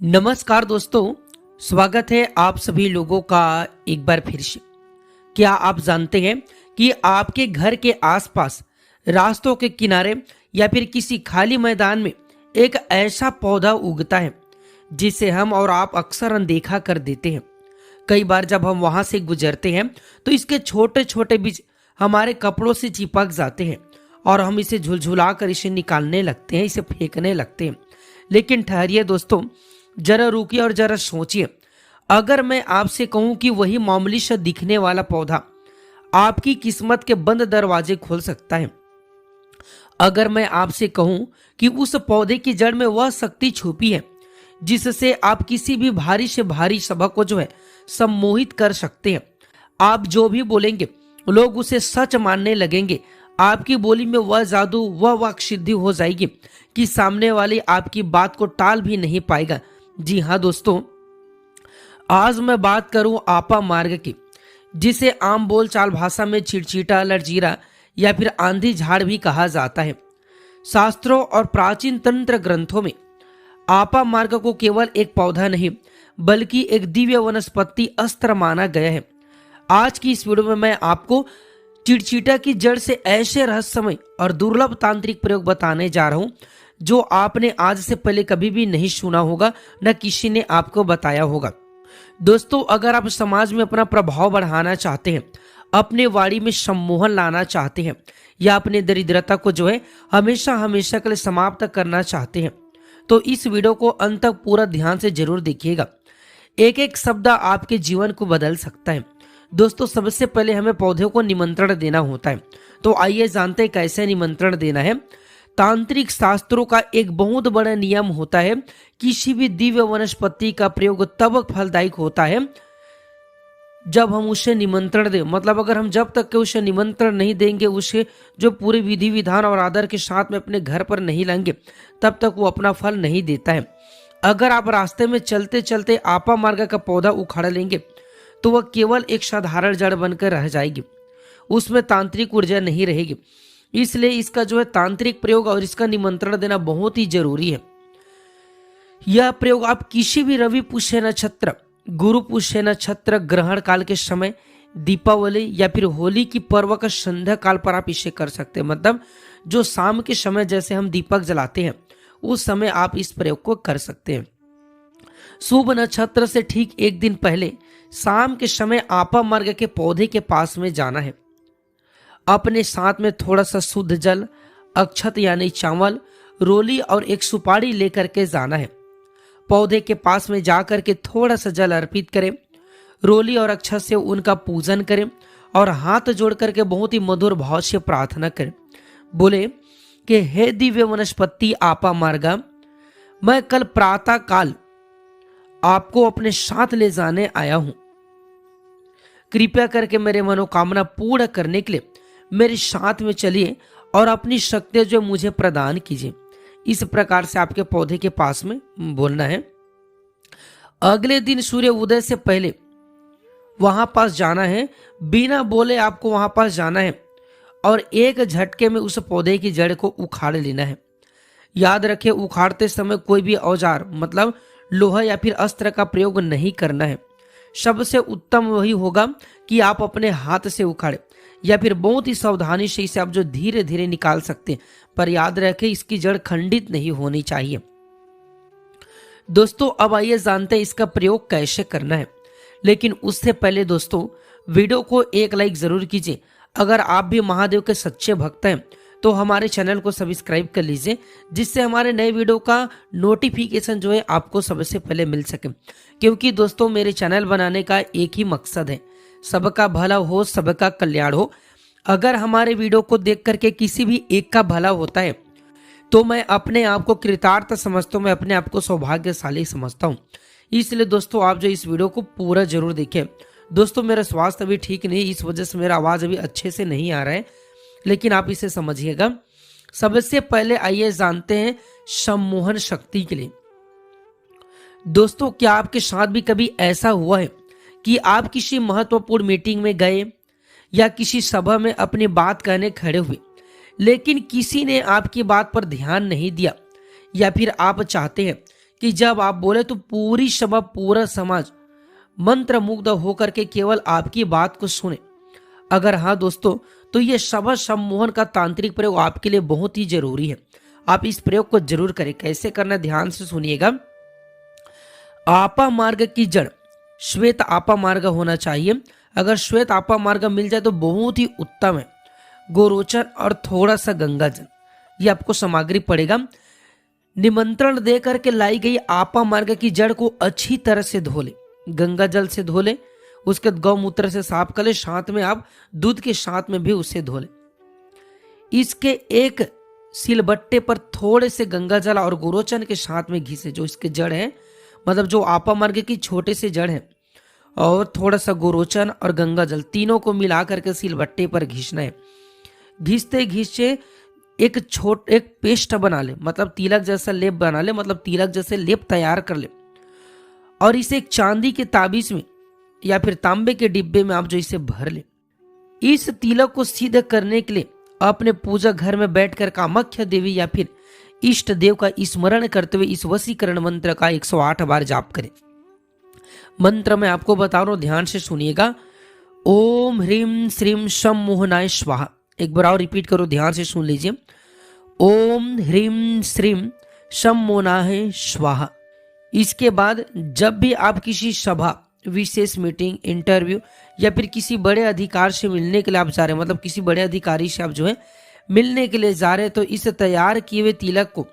नमस्कार दोस्तों, स्वागत है आप सभी लोगों का एक बार फिर से। क्या आप जानते हैं कि आपके घर के आसपास रास्तों के किनारे या फिर किसी खाली मैदान में एक ऐसा पौधा उगता है जिसे हम और आप अक्सर अनदेखा कर देते हैं। कई बार जब हम वहां से गुजरते हैं तो इसके छोटे छोटे बीज हमारे कपड़ों से चिपक जाते हैं और हम इसे झुलझुला कर इसे निकालने लगते हैं, इसे फेंकने लगते हैं। लेकिन ठहरिए दोस्तों, जरा रुकिए और जरा सोचिए। अगर मैं आपसे कहूं कि वही मामूली सा दिखने वाला पौधा आपकी किस्मत के बंद दरवाजे खोल सकता है, अगर मैं आपसे कहूं कि उस पौधे की जड़ में वह शक्ति छुपी है जिससे आप किसी भी भारी से भारी सबक को सम्मोहित कर सकते हैं, आप जो भी बोलेंगे लोग उसे सच मानने लगेंगे। आपकी बोली में वह जादू, वह वाक सिद्धि हो जाएगी कि सामने वाले आपकी बात को टाल भी नहीं पाएगा। जी हाँ दोस्तों, आज मैं बात करूं आपा मार्ग की, जिसे आम बोलचाल भाषा में चिड़चिटा, लड़जीरा या फिर आंधी झाड़ भी कहा जाता है। शास्त्रों और प्राचीन तंत्र ग्रंथों में आपा मार्ग को केवल एक पौधा नहीं बल्कि एक दिव्य वनस्पति अस्त्र माना गया है। आज की इस वीडियो में मैं आपको चिड़चिटा की जड़ से ऐसे रहस्यमय और दुर्लभ तांत्रिक प्रयोग बताने जा रहा हूं जो आपने आज से पहले कभी भी नहीं सुना होगा, न किसी ने आपको बताया होगा। दोस्तों, अगर आप समाज में अपना प्रभाव बढ़ाना चाहते हैं, अपने वाणी में सम्मोहन लाना चाहते हैं या अपने दरिद्रता को हमेशा हमेशा के लिए समाप्त करना चाहते हैं, तो इस वीडियो को अंत तक पूरा ध्यान से जरूर देखिएगा। एक एक शब्द आपके जीवन को बदल सकता है। दोस्तों, सबसे पहले हमें पौधे को निमंत्रण देना होता है, तो आइए जानते हैं कैसे निमंत्रण देना है। तांत्रिक शास्त्रों का एक बहुत बड़ा नियम होता है, किसी भी दिव्य वनस्पति का प्रयोग तब फलदायक होता है जब हम उसे निमंत्रण दें। मतलब अगर हम जब तक के उसे निमंत्रण नहीं देंगे, उसे जो पूरे विधि विधान और आदर के साथ में अपने घर पर नहीं लाएंगे, तब तक वो अपना फल नहीं देता है। अगर आप रास्ते में चलते चलते आपा मार्ग का पौधा उखाड़ लेंगे तो वह केवल एक साधारण जड़ बनकर रह जाएगी, उसमें तांत्रिक ऊर्जा नहीं रहेगी। इसलिए इसका तांत्रिक प्रयोग और इसका निमंत्रण देना बहुत ही जरूरी है। यह प्रयोग आप किसी भी रवि पुष्य नक्षत्र, गुरु पुष्य नक्षत्र, ग्रहण काल के समय, दीपावली या फिर होली की पर्व का संध्या काल पर आप इसे कर सकते हैं। मतलब जो शाम के समय जैसे हम दीपक जलाते हैं, उस समय आप इस प्रयोग को कर सकते हैं। शुभ नक्षत्र से ठीक एक दिन पहले शाम के समय आपा मार्ग के पौधे के पास में जाना है। अपने साथ में थोड़ा सा शुद्ध जल, अक्षत यानी चावल, रोली और एक सुपारी लेकर के जाना है। पौधे के पास में जाकर के थोड़ा सा जल अर्पित करें, रोली और अक्षत से उनका पूजन करें और हाथ जोड़ करके बहुत ही मधुर भाव से प्रार्थना करें। बोले कि हे दिव्य वनस्पति आपा मार्गा, मैं कल प्रातः काल आपको अपने साथ ले जाने आया हूं। कृपया करके मेरे मनोकामना पूर्ण करने के लिए मेरे साथ में चलिए और अपनी शक्ति मुझे प्रदान कीजिए। इस प्रकार से आपके पौधे के पास में बोलना है। अगले दिन सूर्य उदय से पहले वहां पास जाना है, बिना बोले आपको वहां पास जाना है और एक झटके में उस पौधे की जड़ को उखाड़ लेना है। याद रखें, उखाड़ते समय कोई भी औजार मतलब लोहा या फिर अस्त्र का प्रयोग नहीं करना है। सबसे उत्तम वही होगा कि आप अपने हाथ से उखाड़े या फिर बहुत ही सावधानी से इसे आप धीरे धीरे निकाल सकते हैं, पर याद रखें इसकी जड़ खंडित नहीं होनी चाहिए। दोस्तों, अब आइए जानते हैं इसका प्रयोग कैसे करना है। लेकिन उससे पहले दोस्तों, वीडियो को एक लाइक जरूर कीजिए। अगर आप भी महादेव के सच्चे भक्त हैं तो हमारे चैनल को सब्सक्राइब कर लीजिए, जिससे हमारे नए वीडियो का नोटिफिकेशन आपको सबसे पहले मिल सके। क्योंकि दोस्तों, मेरे चैनल बनाने का एक ही मकसद है, सबका भला हो, सबका कल्याण हो। अगर हमारे वीडियो को देख करके किसी भी एक का भला होता है तो मैं अपने आप को कृतार्थ समझता हूँ, मैं अपने आप को सौभाग्यशाली समझता हूँ। इसलिए दोस्तों, आप इस वीडियो को पूरा जरूर देखें। दोस्तों, मेरा स्वास्थ्य अभी ठीक नहीं, इस वजह से मेरा आवाज अभी अच्छे से नहीं आ रहा है, लेकिन आप इसे समझिएगा। सबसे पहले आइए जानते हैं सम्मोहन शक्ति के लिए। दोस्तों, क्या आपके साथ भी कभी ऐसा हुआ है कि आप किसी महत्वपूर्ण मीटिंग में गए या किसी सभा में अपनी बात कहने खड़े हुए, लेकिन किसी ने आपकी बात पर ध्यान नहीं दिया, या फिर आप चाहते हैं कि जब आप बोले तो पूरी सभा, पूरा समाज मंत्र मुग्ध होकर के केवल आपकी बात को सुने? अगर हाँ दोस्तों, तो ये शब्द सम्मोहन का तांत्रिक प्रयोग आपके लिए बहुत ही जरूरी है। आप इस प्रयोग को जरूर करें। कैसे करना, ध्यान से सुनिएगा। आपा मार्ग की जड़ श्वेत आपा मार्ग होना चाहिए। अगर श्वेत आपा मार्ग मिल जाए तो बहुत ही उत्तम है। गोरोचन और थोड़ा सा गंगा जल, ये आपको सामग्री पड़ेगा। निमंत्रण दे करके लाई गई आपा मार्ग की जड़ को अच्छी तरह से धो ले, गंगा जल से धो ले, उसके गौमूत्र से साफ कर ले, साथ में आप दूध के साथ में भी उसे धो ले। इसके एक सिलबट्टे पर थोड़े से गंगा जल और गोरोचन के साथ में घिसे, जो इसके जड़ है, मतलब जो आपा मार्ग की छोटे से जड़ है, और थोड़ा सा गोरोचन और गंगा जल तीनों को मिला करके सिलबट्टे पर घिसना है। घिसते घिसते एक पेस्ट बना ले, मतलब तिलक जैसा लेप बना ले, मतलब तिलक जैसे लेप तैयार कर ले, और इसे एक चांदी के ताबीज में या फिर तांबे के डिब्बे में आप जो इसे भर ले। इस तिलक को सिद्ध करने के लिए अपने पूजा घर में बैठकर कामाख्या देवी या फिर इष्ट देव का स्मरण करते हुए इस वशीकरण मंत्र का 108 बार जाप करें। मंत्र मैं आपको बता रहा हूं, ध्यान से सुनिएगा। ओम ह्रीम श्रीम शम मोहनाय स्वाहा। एक बार और रिपीट करो, ध्यान से सुन लीजिए। ओम ह्रीम श्रीम शम मोहनाय स्वाहा। इसके बाद जब भी आप किसी सभा, विशेष मीटिंग, इंटरव्यू या फिर किसी बड़े अधिकार से मिलने के लिए आप जा रहे हैं, मतलब किसी बड़े अधिकारी से आप जो है मिलने के लिए जा रहे हैं, तो इस तैयार किए हुए तिलक को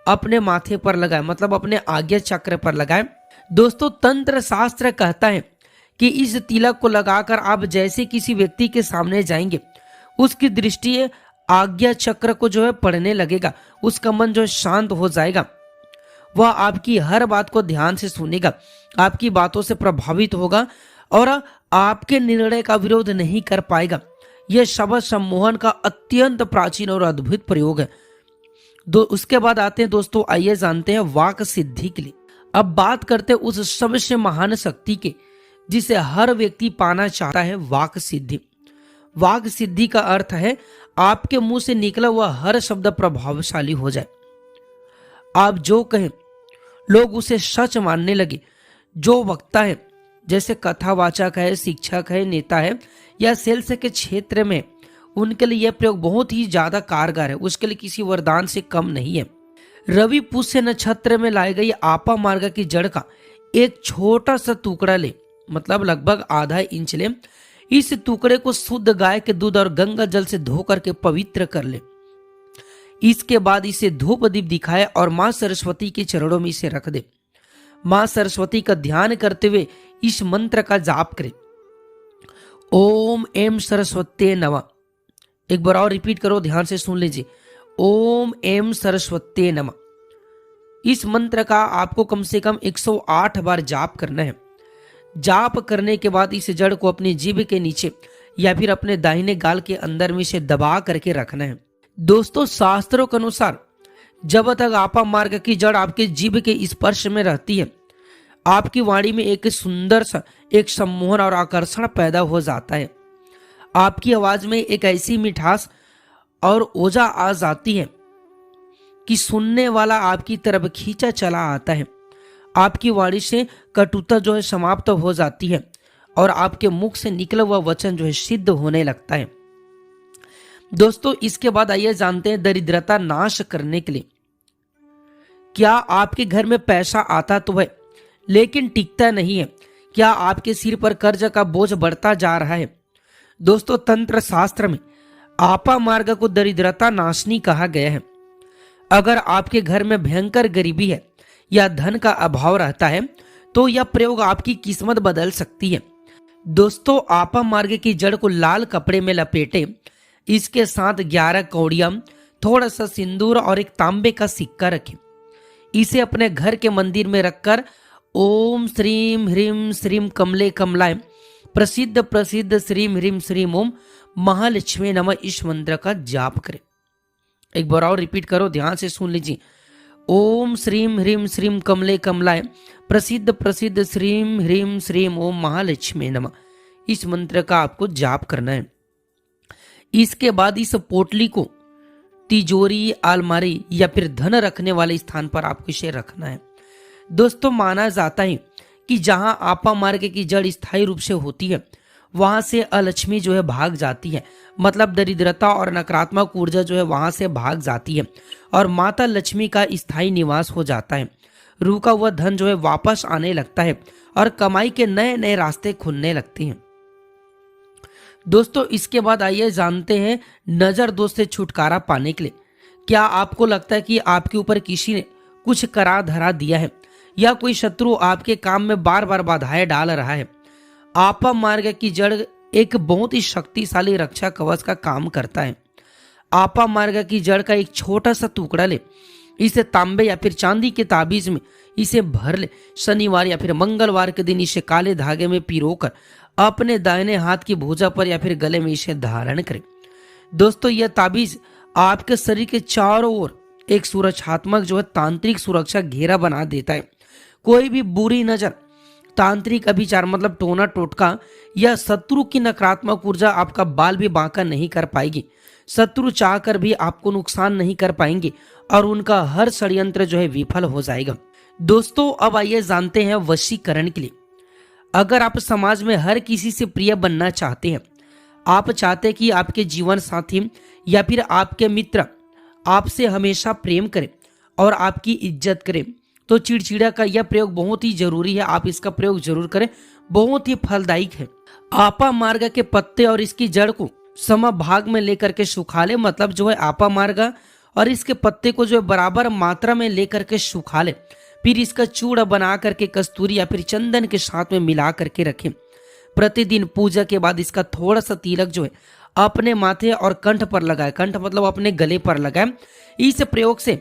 अपने माथे पर लगाएं, मतलब अपने आज्ञा चक्र पर लगाएं। दोस्तों, तंत्र शास्त्र कहता है कि इस तिलक को लगाकर आप जैसे किसी व्यक्ति के सामने जाएंगे, उसकी दृष्टि आज्ञा चक्र को जो है पढ़ने लगेगा, उसका मन जो है शांत हो जाएगा, वह आपकी हर बात को ध्यान से सुनेगा, आपकी बातों से प्रभावित होगा और आपके निर्णय का विरोध नहीं कर पाएगा। यह शब्द सम्मोहन का अत्यंत प्राचीन और अद्भुत प्रयोग है। उसके बाद आते हैं दोस्तों, आइए जानते हैं वाक सिद्धि के लिए। अब बात करते हैं उस सबसे महान शक्ति के जिसे हर व्यक्ति पाना चाहता है, वाक सिद्धि। वाक सिद्धि का अर्थ है आपके मुंह से निकला हुआ हर शब्द प्रभावशाली हो जाए। आप जो कहें लोग उसे सच मानने लगे। जो वक्ता है, जैसे कथावाचक है, शिक्षक है, नेता है या सेल्स के क्षेत्र में, उनके लिए यह प्रयोग बहुत ही ज्यादा कारगर है, उसके लिए किसी वरदान से कम नहीं है। रवि पुष्य नक्षत्र में लाई गई आपा मार्ग की जड़ का एक छोटा सा टुकड़ा ले, मतलब लगभग आधा इंच ले। इस टुकड़े को शुद्ध गाय के दूध और गंगा जल से धो करके पवित्र कर ले। इसके बाद इसे धूप दीप दिखाए और मां सरस्वती के चरणों में इसे रख दे। मां सरस्वती का ध्यान करते हुए इस मंत्र का जाप करें। ओम एम सरस्वती नमः। एक बार और रिपीट करो, ध्यान से सुन लीजिए। ओम एम सरस्वती नमः। इस मंत्र का आपको कम से कम 108 बार जाप करना है। जाप करने के बाद इस जड़ को अपनी जीभ के नीचे या फिर अपने दाहिने गाल के अंदर में इसे दबा करके रखना है। दोस्तों, शास्त्रों के अनुसार जब तक आपा मार्ग की जड़ आपके जीभ के स्पर्श में रहती है, आपकी वाणी में एक सुंदर सा एक सम्मोहन और आकर्षण पैदा हो जाता है। आपकी आवाज में एक ऐसी मिठास और ओजा आ जाती है कि सुनने वाला आपकी तरफ खींचा चला आता है। आपकी वाणी से कटुता जो है समाप्त हो जाती है और आपके मुख से निकला हुआ वचन जो है सिद्ध होने लगता है। दोस्तों, इसके बाद आइए जानते हैं दरिद्रता नाश करने के लिए। क्या आपके घर में पैसा आता तो है लेकिन टिकता नहीं है? क्या आपके सिर पर कर्ज का बोझ बढ़ता जा रहा है? दोस्तों, तंत्र शास्त्र में आपा मार्ग को दरिद्रता नाशनी कहा गया है। अगर आपके घर में भयंकर गरीबी है या धन का अभाव रहता है तो यह प्रयोग आपकी किस्मत बदल सकती है। दोस्तों, आपा मार्ग की जड़ को लाल कपड़े में लपेटे, इसके साथ 11 कौड़ियां, थोड़ा सा सिंदूर और एक तांबे का सिक्का रखें। इसे अपने घर के मंदिर में रखकर ओम श्रीम ह्रीम श्रीम कमले कमलाय प्रसिद्ध प्रसिद्ध श्रीम ह्रीम श्रीम ओम महालक्ष्मी नमः इस मंत्र का जाप करें। एक बार और रिपीट करो, ध्यान से सुन लीजिए। ओम श्रीम ह्रीम श्रीम कमले कमलाय प्रसिद्ध प्रसिद्ध श्रीम ह्रीम श्रीम ओम महालक्ष्मी नमः इस मंत्र का आपको जाप करना है। इसके बाद इस पोटली को तिजोरी, अलमारी या फिर धन रखने वाले स्थान पर आपको इसे रखना है। दोस्तों माना जाता है कि जहां आपा मार्ग की जड़ स्थायी रूप से होती है वहां से अलक्ष्मी जो है भाग जाती है, मतलब दरिद्रता और नकारात्मक ऊर्जा जो है वहां से भाग जाती है और माता लक्ष्मी का स्थायी निवास हो जाता है। रुका हुआ धन जो है वापस आने लगता है और कमाई के नए नए रास्ते खुलने लगते हैं। दोस्तों इसके बाद आइए जानते हैं नजर दोष से छुटकारा पाने के लिए। क्या आपको लगता है कि आपके ऊपर किसी ने कुछ करा धरा दिया है या कोई शत्रु आपके काम में बार बार बाधाएं डाल रहा है? आपा मार्ग की जड़ एक बहुत ही शक्तिशाली रक्षा कवच का काम करता है। आपा मार्ग की जड़ का एक छोटा सा टुकड़ा ले, इसे तांबे या फिर चांदी के ताबीज में इसे भर ले। शनिवार या फिर मंगलवार के दिन इसे काले धागे में पिरोकर अपने दाहिने हाथ की भुजा पर या फिर गले में इसे धारण करें। दोस्तों यह ताबीज आपके शरीर के चारों ओर एक सुरक्षात्मक जो है तांत्रिक सुरक्षा घेरा बना देता है। कोई भी बुरी नजर, तांत्रिक अभिचार मतलब टोना टोटका या शत्रु की नकारात्मक ऊर्जा आपका बाल भी बांका नहीं कर पाएगी। शत्रु चाहकर भी आपको नुकसान नहीं कर पाएंगे और उनका हर षड्यंत्र जो है विफल हो जाएगा। दोस्तों अब आइए जानते हैं वशीकरण के लिए। अगर आप समाज में हर किसी से प्रिय बनना चाहते हैं, आप चाहते हैं कि आपके जीवन साथी या फिर आपके मित्र आपसे हमेशा प्रेम करें और आपकी इज्जत करें, तो चिड़चिड़ा का यह प्रयोग बहुत ही जरूरी है। आप इसका प्रयोग जरूर करें, बहुत ही फलदायक है। आपा मार्ग के पत्ते और इसकी जड़ को समभाग में लेकर के सुखा ले, मतलब जो है आपा मार्ग और इसके पत्ते को जो है बराबर मात्रा में लेकर के सुखा ले। फिर इसका चूड़ा बना करके कस्तूरी या फिर चंदन के साथ में मिला करके रखें। प्रतिदिन पूजा के बाद इसका थोड़ा सा तिलक जो है अपने माथे और कंठ पर लगाए, कंठ मतलब अपने गले पर लगाए। इस प्रयोग से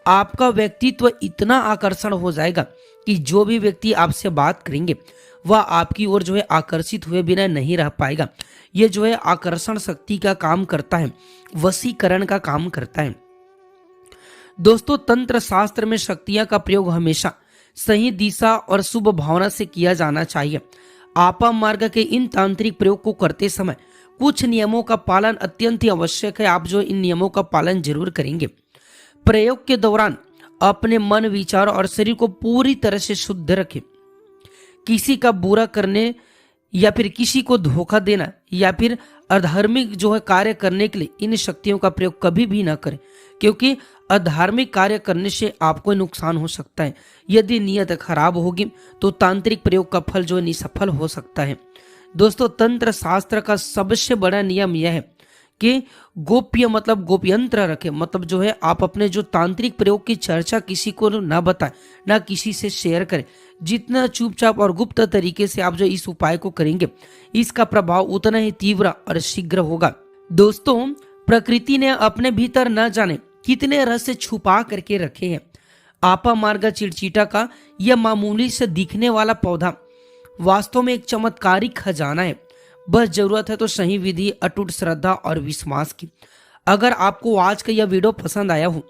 आपका व्यक्तित्व इतना आकर्षण हो जाएगा कि जो भी व्यक्ति आपसे बात करेंगे वह आपकी ओर जो है आकर्षित हुए बिना नहीं रह पाएगा। यह जो है आकर्षण शक्ति का काम करता है, वशीकरण का काम करता है। दोस्तों तंत्र शास्त्र में शक्तियां का प्रयोग हमेशा सही दिशा और शुभ भावना से किया जाना चाहिए। आपा मार्ग के इन तांत्रिक प्रयोग को करते समय कुछ नियमों का पालन अत्यंत ही आवश्यक है। आप जो इन नियमों का पालन जरूर करेंगे। प्रयोग के दौरान अपने मन, विचार और शरीर को पूरी तरह से शुद्ध रखें। किसी का बुरा करने या फिर किसी को धोखा देना या फिर अधार्मिक जो है कार्य करने के लिए इन शक्तियों का प्रयोग कभी भी ना करें, क्योंकि अधार्मिक कार्य करने से आपको नुकसान हो सकता है। यदि नीयत खराब होगी तो तांत्रिक प्रयोग का फल जो है निसफल हो सकता है। दोस्तों तंत्र शास्त्र का सबसे बड़ा नियम यह है कि गोप्य मतलब गोप्यंत्र रखें, मतलब जो है आप अपने जो तांत्रिक प्रयोग की चर्चा किसी को ना बताएं, ना किसी से शेयर करें। जितना चुपचाप और गुप्त तरीके से आप जो इस उपाय को करेंगे इसका प्रभाव उतना ही तीव्र और शीघ्र होगा। दोस्तों प्रकृति ने अपने भीतर न जाने कितने रहस्य छुपा करके रखे हैं। आपा मार्ग चिड़चिटा का यह मामूली से दिखने वाला पौधा वास्तव में एक चमत्कारिक खजाना है। बस जरूरत है तो सही विधि, अटूट श्रद्धा और विश्वास की। अगर आपको आज का यह वीडियो पसंद आया हो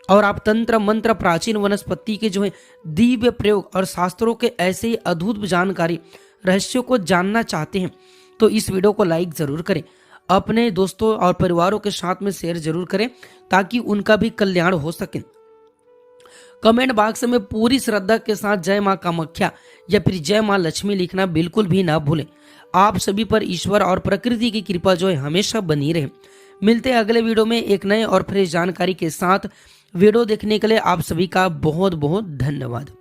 और आप तंत्र मंत्र, प्राचीन वनस्पति के जो है दिव्य प्रयोग और शास्त्रों के ऐसे ही अद्भुत जानकारी रहस्यों को जानना चाहते हैं तो इस वीडियो को लाइक जरूर करें, अपने दोस्तों और परिवारों के साथ में शेयर जरूर करें ताकि उनका भी कल्याण हो सके। कमेंट बॉक्स में पूरी श्रद्धा के साथ जय मां कामाख्या या फिर जय मां लक्ष्मी लिखना बिल्कुल भी ना भूलें। आप सभी पर ईश्वर और प्रकृति की कृपा जो है हमेशा बनी रहे। मिलते हैं अगले वीडियो में एक नए और फ्रेश जानकारी के साथ। वीडियो देखने के लिए आप सभी का बहुत बहुत धन्यवाद।